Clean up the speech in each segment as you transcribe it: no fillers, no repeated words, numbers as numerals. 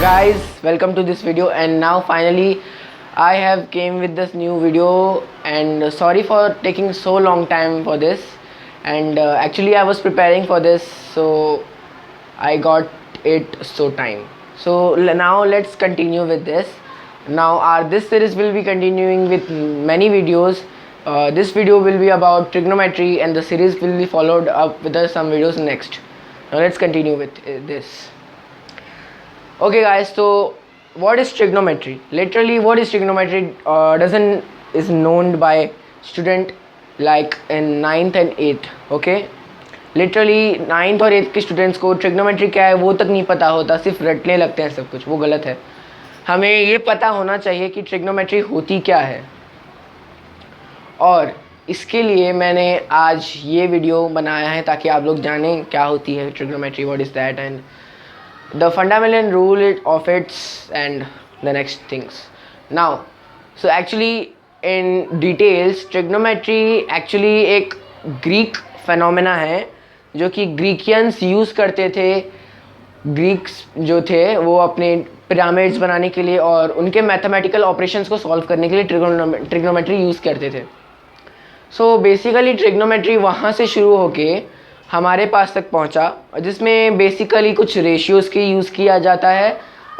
guys, welcome to this video. And now finally I have came with this new video, and sorry for taking so long time for this. And actually I was preparing for this, so I got it so time. So now let's continue with this. Now this series will be continuing with many videos. This video will be about trigonometry, and the series will be followed up with some videos next. Now let's continue with this. Okay guys, so what is trigonometry? Literally what is trigonometry is known by student like in 9th and 8th. Okay, literally 9th और 8th के students को trigonometry क्या है वो तक नहीं पता होता, सिर्फ रटने लगते हैं सब कुछ, वो गलत है। हमें ये पता होना चाहिए कि ट्रिग्नोमेट्री होती क्या है, और इसके लिए मैंने आज ये वीडियो बनाया है ताकि आप लोग जानें क्या होती है trigonometry, what is that, and the fundamental rule of its and the next things. Now, so actually in details, trigonometry actually एक ग्रीक फेनोमेना है जो कि ग्रीकियंस यूज़ करते थे। ग्रीक्स जो थे वो अपने पिरामिड्स बनाने के लिए और उनके मैथमेटिकल ऑपरेशंस को सॉल्व करने के लिए ट्रिग्नोमेट्री यूज़ करते थे। सो बेसिकली ट्रिग्नोमेट्री वहाँ से शुरू होके हमारे पास तक पहुंचा, जिसमें बेसिकली कुछ रेशियोज़ की यूज़ किया जाता है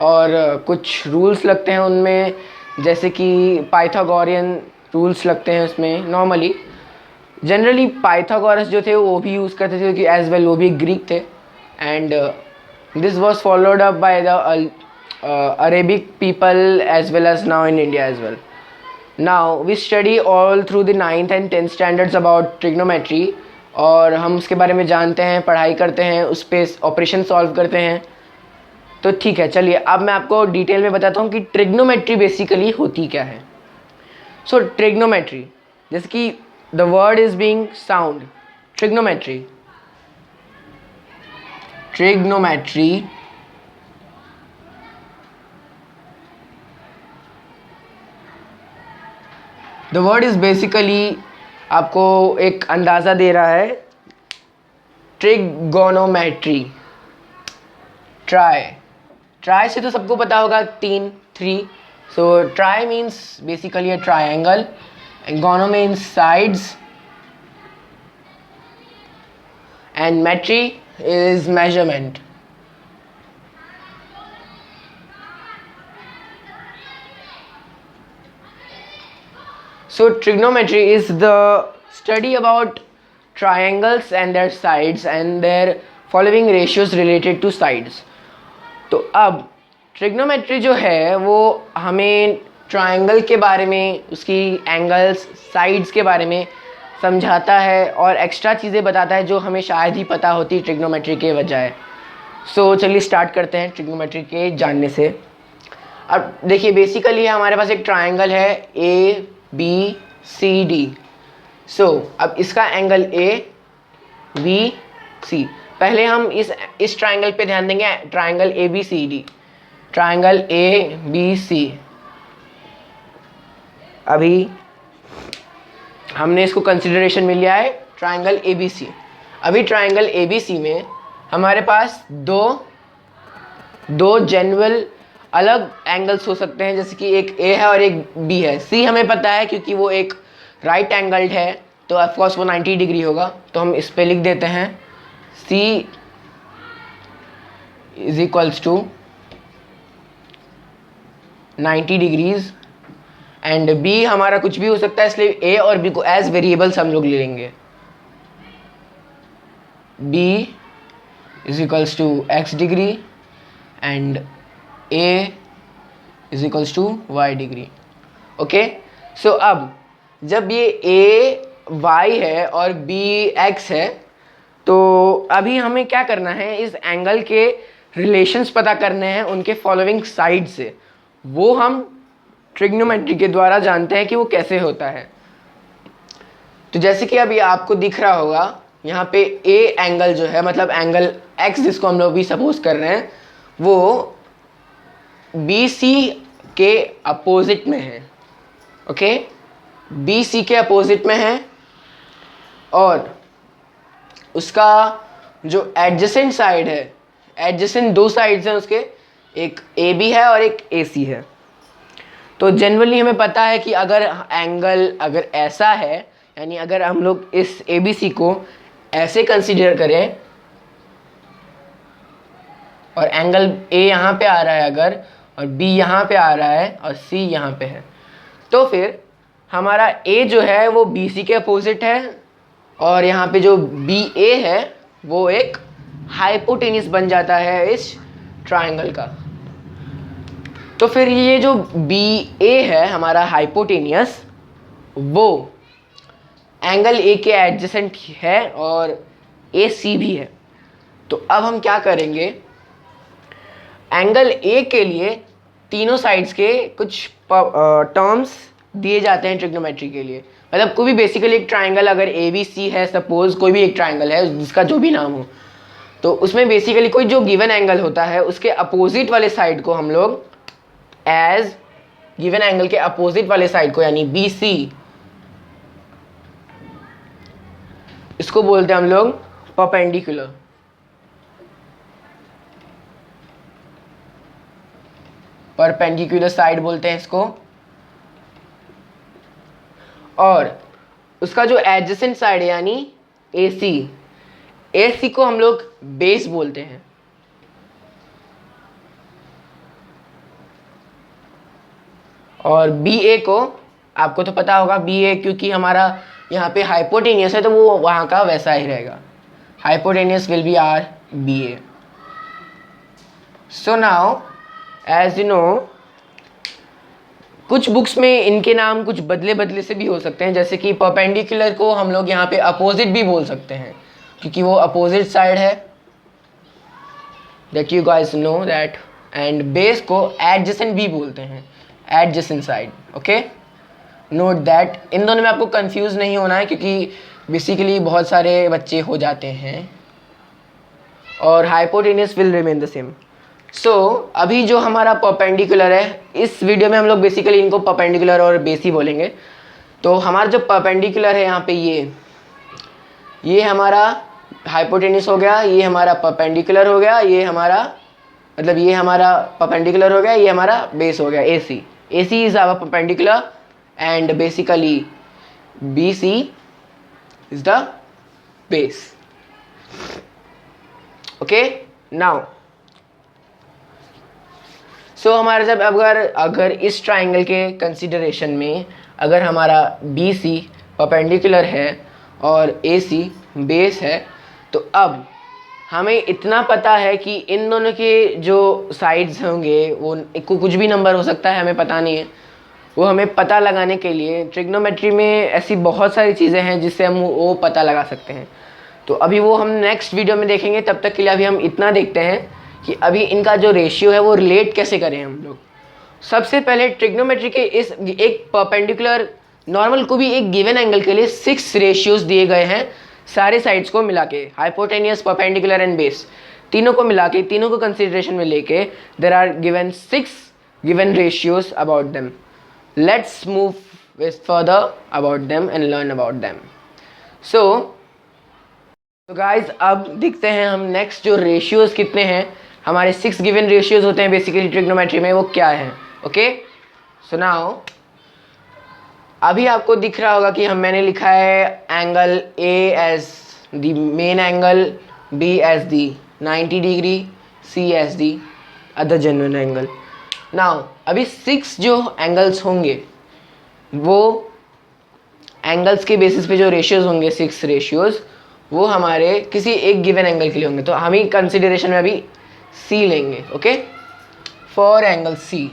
और कुछ रूल्स लगते हैं उनमें, जैसे कि पाइथागोरियन रूल्स लगते हैं उसमें। नॉर्मली जनरली पाइथागोरस जो थे वो भी यूज़ करते थे क्योंकि एज वेल वो भी ग्रीक थे, and this was followed up by the Arabic people as well as now in India as well. Now we study all through the 9th and 10th standards about trigonometry, और हम उसके बारे में जानते हैं, पढ़ाई करते हैं, उस पर ऑपरेशन सॉल्व करते हैं। तो ठीक है, चलिए अब मैं आपको डिटेल में बताता हूँ कि ट्रिग्नोमेट्री बेसिकली होती क्या है। सो ट्रिग्नोमेट्री, जैसे कि the word is being sound, trigonometry the word is basically आपको एक अंदाज़ा दे रहा है। ट्रिगोनोमेट्री, ट्राई से तो सबको पता होगा 3 so tri means basically a triangle, and gono means sides, and metry is measurement. So trigonometry is the study about triangles and their sides and their following ratios related to sides. तो अब trigonometry जो है वो हमें triangle के बारे में, उसकी एंगल्स, साइड्स के बारे में समझाता है और एक्स्ट्रा चीज़ें बताता है जो हमें शायद ही पता होती ट्रिग्नोमेट्री के बजाय। सो चलिए स्टार्ट करते हैं ट्रिग्नोमेट्री के जानने से। अब देखिए बेसिकली हमारे पास एक ट्रायंगल है ए बी सी डी। सो अब इसका एंगल ए बी सी, पहले हम इस ट्रायंगल पे ध्यान देंगे, triangle A B C D, triangle A B C. अभी हमने इसको कंसिडरेशन में लिया है ट्रायंगल ए बी सी। अभी ट्रायंगल ए बी सी में हमारे पास दो जेन्युइन अलग एंगल्स हो सकते हैं, जैसे कि एक ए है और एक बी है। सी हमें पता है क्योंकि वो एक राइट एंगल्ड है, तो ऑफकोर्स वो 90 डिग्री होगा, तो हम इस पे लिख देते हैं C is equals to 90 degrees, and B हमारा कुछ भी हो सकता है, इसलिए ए और बी को एज वेरिएबल्स हम लोग ले लेंगे। B is equals to x degree and A is equals to y degree. Okay, so अब जब ये A y है और B x है, तो अभी हमें क्या करना है, इस एंगल के रिलेशंस पता करने हैं उनके फॉलोइंग साइड से। वो हम ट्रिग्नोमेट्री के द्वारा जानते हैं कि वो कैसे होता है। तो जैसे कि अभी आपको दिख रहा होगा यहाँ पे A एंगल जो है, मतलब एंगल x जिसको हम लोग भी सपोज कर रहे हैं, वो बी सी के अपोजिट में है। ओके, बी सी के अपोजिट में है, और उसका जो एडजेसेंट साइड है, एडजेसेंट दो साइड्स हैं उसके, एक ए बी है और एक ए सी है। तो जनरली हमें पता है कि अगर एंगल अगर ऐसा है, यानी अगर हम लोग इस ए बी सी को ऐसे कंसीडर करें और एंगल ए यहाँ पे आ रहा है अगर, और बी यहाँ पे आ रहा है और सी यहाँ पे है, तो फिर हमारा ए जो है वो बी सी के अपोजिट है और यहाँ पे जो बी ए है वो एक हाइपोटेन्यूस बन जाता है इस ट्राइंगल का। तो फिर ये जो बी ए है हमारा हाइपोटेनियस, वो एंगल ए के एडजेसेंट है और ए सी भी है। तो अब हम क्या करेंगे, एंगल ए के लिए तीनों साइड्स के कुछ टर्म्स दिए जाते हैं ट्रिग्नोमेट्री के लिए। मतलब कोई भी बेसिकली एक ट्राइंगल अगर ए बी सी है, सपोज कोई भी एक ट्राइंगल है जिसका जो भी नाम हो, तो उसमें बेसिकली कोई जो गिवन एंगल होता है उसके अपोजिट वाले साइड को हम लोग एज गिवन एंगल के अपोजिट वाले साइड को, यानी बी सी, इसको बोलते हैं हम लोग परपेंडिकुलर। परपेंडिकुलर साइड बोलते हैं इसको। और उसका जो एडजेसेंट साइड है यानी ए सी को हम लोग बेस बोलते हैं। और बी ए को, आपको तो पता होगा बी ए, क्योंकि हमारा यहाँ पे हाइपोटेनियस है तो वो वहाँ का वैसा ही रहेगा, hypotenuse will be R B A. So now as you know, कुछ बुक्स में इनके नाम कुछ बदले से भी हो सकते हैं, जैसे कि परपेंडिकुलर को हम लोग यहाँ पे अपोजिट भी बोल सकते हैं क्योंकि वो अपोजिट साइड है, that you guys know that. And base को एडजेसेंट भी बोलते हैं, adjacent side. Okay, note that. इन दोनों में आपको कंफ्यूज नहीं होना है क्योंकि बेसिकली बहुत सारे बच्चे हो जाते हैं। और hypotenuse will remain the same. So अभी जो हमारा परपेंडिकुलर है, इस वीडियो में हम लोग बेसिकली इनको परपेंडिकुलर और बेस ही बोलेंगे। तो हमारा जो परपेंडिकुलर है यहाँ पे ये हमारा हाइपोटेनियस हो गया, ये हमारा परपेंडिकुलर हो गया, ये हमारा मतलब ये हमारा परपेंडिकुलर हो गया, ये हमारा बेस हो गया A C is our perpendicular and basically B C is the base. Okay, now so हमारा जब अगर इस ट्राइंगल के कंसिडरेशन में अगर हमारा बी सी परपेंडिकुलर है और ए सी बेस है, तो अब हमें इतना पता है कि इन दोनों के जो साइड्स होंगे वो कुछ भी नंबर हो सकता है, हमें पता नहीं है। वो हमें पता लगाने के लिए ट्रिग्नोमेट्री में ऐसी बहुत सारी चीज़ें हैं जिससे हम वो पता लगा सकते हैं। तो अभी वो हम नेक्स्ट वीडियो में देखेंगे। तब तक के लिए अभी हम इतना देखते हैं कि अभी इनका जो रेशियो है वो रिलेट कैसे करें हम लोग। सबसे पहले ट्रिग्नोमेट्री के इस एक परपेंडिकुलर नॉर्मल को भी एक गिवन एंगल के लिए 6 रेशियोज दिए गए हैं, सारे साइड्स को मिला के, हाइपोटेनियस, परपेंडिकुलर एंड बेस, तीनों को मिला के, तीनों को कंसिडरेशन में लेके there are given 6 given ratios about them. Let's move with further about them and learn about them. So guys, अब देखते हैं हम नेक्स्ट जो रेशियोज कितने हैं, हमारे 6 गिवन रेशियोज होते हैं बेसिकली ट्रिग्नोमेट्री में, वो क्या है। ओके, सो नाउ अभी आपको दिख रहा होगा कि मैंने लिखा है angle A as the main angle, B as the 90 degree, C as the other genuine angle. Now अभी 6 जो एंगल्स होंगे वो एंगल्स के बेसिस पे जो रेशियोज होंगे, 6 रेशियोज, वो हमारे किसी एक गिवन एंगल के लिए होंगे। तो हम ही कंसिडरेशन में अभी सी लेंगे। Okay, for angle C,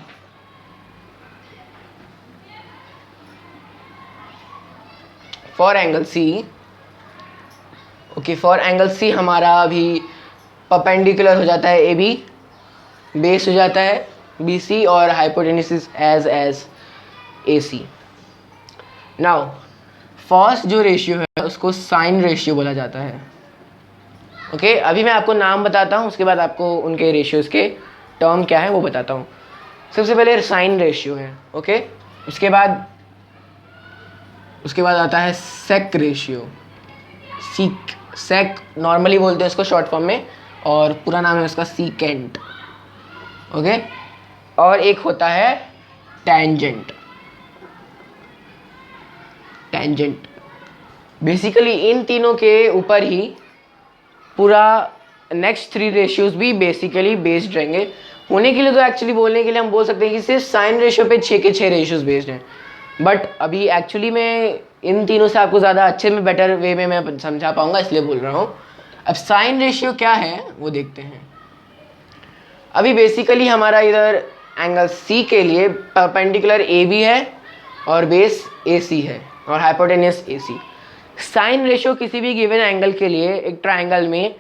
for angle C, okay, for angle C हमारा अभी परपेंडिकुलर हो जाता है ए बी, बेस हो जाता है बी सी और hypotenuse as A C. Now first जो रेशियो है उसको साइन रेशियो बोला जाता है। ओके, अभी मैं आपको नाम बताता हूँ, उसके बाद आपको उनके रेशियोज के टर्म क्या है वो बताता हूँ। सबसे पहले साइन रेशियो है। ओके, उसके बाद आता है सेक रेशियो। सेक नॉर्मली बोलते हैं उसको शॉर्ट फॉर्म में, और पूरा नाम है उसका सीकेंट। ओके। और एक होता है टेंजेंट। टेंजेंट बेसिकली इन तीनों के ऊपर ही पूरा नेक्स्ट 3 रेशियोज भी बेसिकली बेस्ड रहेंगे। होने के लिए तो एक्चुअली बोलने के लिए हम बोल सकते हैं कि सिर्फ साइन रेशियो पे 6 के 6 रेशियोज बेस्ड हैं, बट अभी एक्चुअली में इन तीनों से आपको ज़्यादा अच्छे में बेटर वे में मैं समझा पाऊंगा, इसलिए बोल रहा हूँ। अब साइन रेशियो क्या है वो देखते हैं। अभी बेसिकली हमारा इधर एंगल सी के लिए परपेंडिकुलर ए बी है और बेस ए सी है और हाइपोटेनियस ए सी। साइन रेशियो किसी भी गिवन एंगल के लिए एक ट्राइंगल में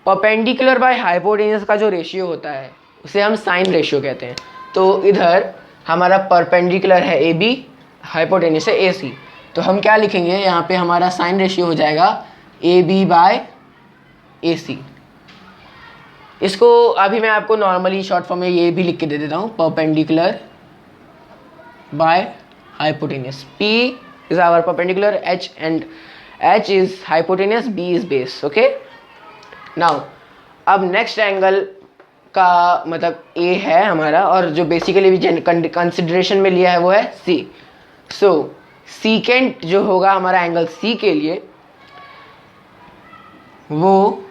परपेंडिकुलर बाय हाइपोटेनियस का जो रेशियो होता है उसे हम साइन रेशियो कहते हैं। तो इधर हमारा परपेंडिकुलर है ए बी, हाइपोटेनियस है ए सी, तो हम क्या लिखेंगे यहाँ पे हमारा साइन रेशियो हो जाएगा ए बी बाय ए सी। इसको अभी मैं आपको नॉर्मली शॉर्ट फॉर्म में ये भी लिख के दे देता हूँ, perpendicular by hypotenuse. P is our perpendicular, H and H is hypotenuse, B is base. Okay. Now अब नेक्स्ट एंगल का मतलब A है हमारा, और जो बेसिकली भी कंसिडरेशन में लिया है वो है C। सो सीकेंट जो होगा हमारा एंगल C के लिए वो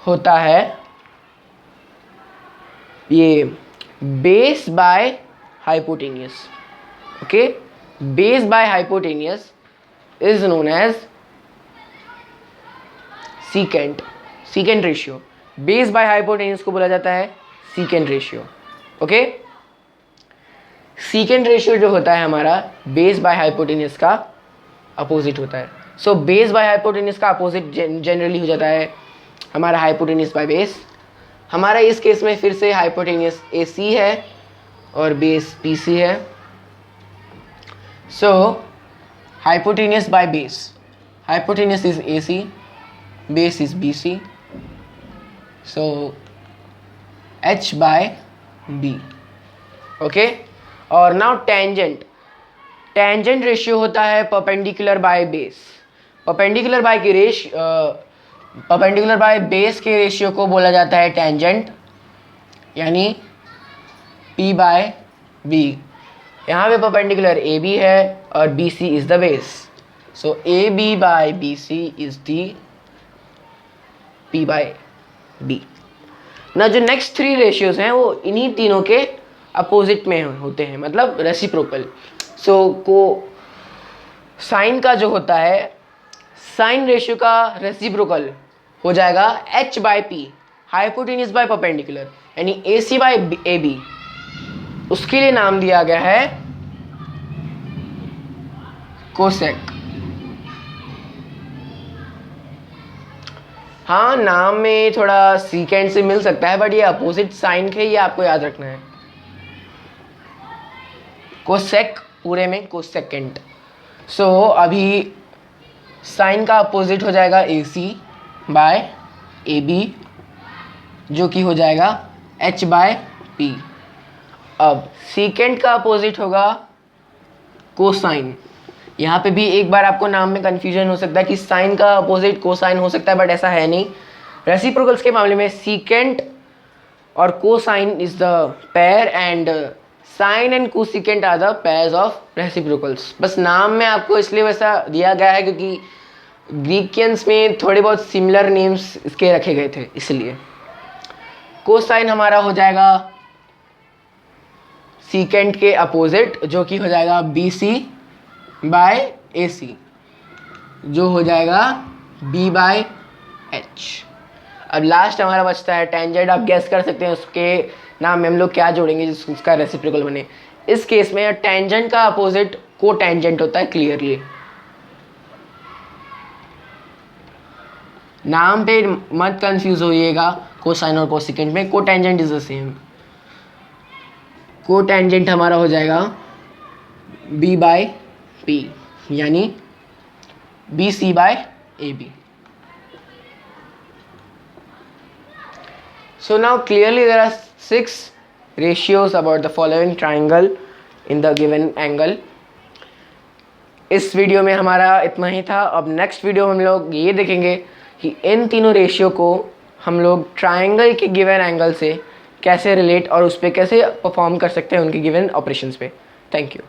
होता है ये base by hypotenuse. Okay, base by hypotenuse is known as secant. Secant ratio, base by hypotenuse को बोला जाता है secant ratio. Okay, secant ratio जो होता है हमारा बेस बाय हाइपोटेनियस का अपोजिट होता है। सो बेस बाय हाइपोटेनियस का अपोजिट जनरली हो जाता है हमारा हाइपोटेनियस बाय बेस। हमारा इस केस में फिर से हाइपोटेनियस ए सी है और बेस बी सी है। So hypotenuse by base, hypotenuse is A C, base is B C, so H by B. Okay, और नाउ टेंजेंट। टेंजेंट रेशियो होता है perpendicular by base. Perpendicular by की परपेंडिकुलर बाय बेस के ratio को बोला जाता है टेंजेंट, यानी P बाय B। यहाँ पे परपेंडिकुलर ए बी है और B C is the base, so A B by B C is the P by B। ना जो नेक्स्ट 3 रेशियोज हैं वो इन्हीं तीनों के अपोजिट में होते हैं, मतलब रेसिप्रोकल। सो को साइन का जो होता है, साइन रेशियो का रेसिप्रोकल हो जाएगा H by P, hypotenuse by perpendicular, यानी A C by A B. उसके लिए नाम दिया गया है कोसेक। हाँ, नाम में थोड़ा सीकेंट से मिल सकता है, बट ये अपोजिट साइन के, ये आपको याद रखना है। कोसेक पूरे में कोसेकेंट। सो अभी साइन का अपोजिट हो जाएगा ए सी बाय ए बी, जो कि हो जाएगा H बाय P। अब सीकेंट का अपोजिट होगा कोसाइन। यहाँ पे भी एक बार आपको नाम में कंफ्यूजन हो सकता है कि साइन का अपोजिट कोसाइन हो सकता है, बट ऐसा है नहीं। रेसिप्रोकल्स के मामले में सीकेंट और cosine is the pair and sine and cosecant are the pairs of reciprocals. बस नाम में आपको इसलिए वैसा दिया गया है क्योंकि ग्रीकियंस में थोड़े बहुत सिमिलर नेम्स इसके रखे गए थे, इसलिए। कोसाइन हमारा हो जाएगा सीकेंट के अपोजिट, जो कि हो जाएगा बी सी बाय ए सी, जो हो जाएगा B बाय H। अब लास्ट हमारा बचता है टेंजेंट। आप गेस कर सकते हैं उसके नाम में हम लोग क्या जोड़ेंगे जिसका रेसिप्रोकल बने। इस केस में टेंजेंट का अपोजिट को टेंजेंट होता है, क्लियरली। नाम पे मत कंफ्यूज होइएगा कोसाइन और कोसिकेंट में। Cotangent is the same. Cotangent हमारा हो जाएगा B बाय P, यानी B C by A B. So now clearly there are 6 ratios about the following triangle in the given angle. इस वीडियो में हमारा इतना ही था। अब नेक्स्ट वीडियो में हम लोग ये देखेंगे कि इन तीनों रेशियो को हम लोग ट्राइंगल के गिवन एंगल से कैसे रिलेट और उस पर कैसे परफॉर्म कर सकते हैं उनके गिवन ऑपरेशंस पे। Thank you.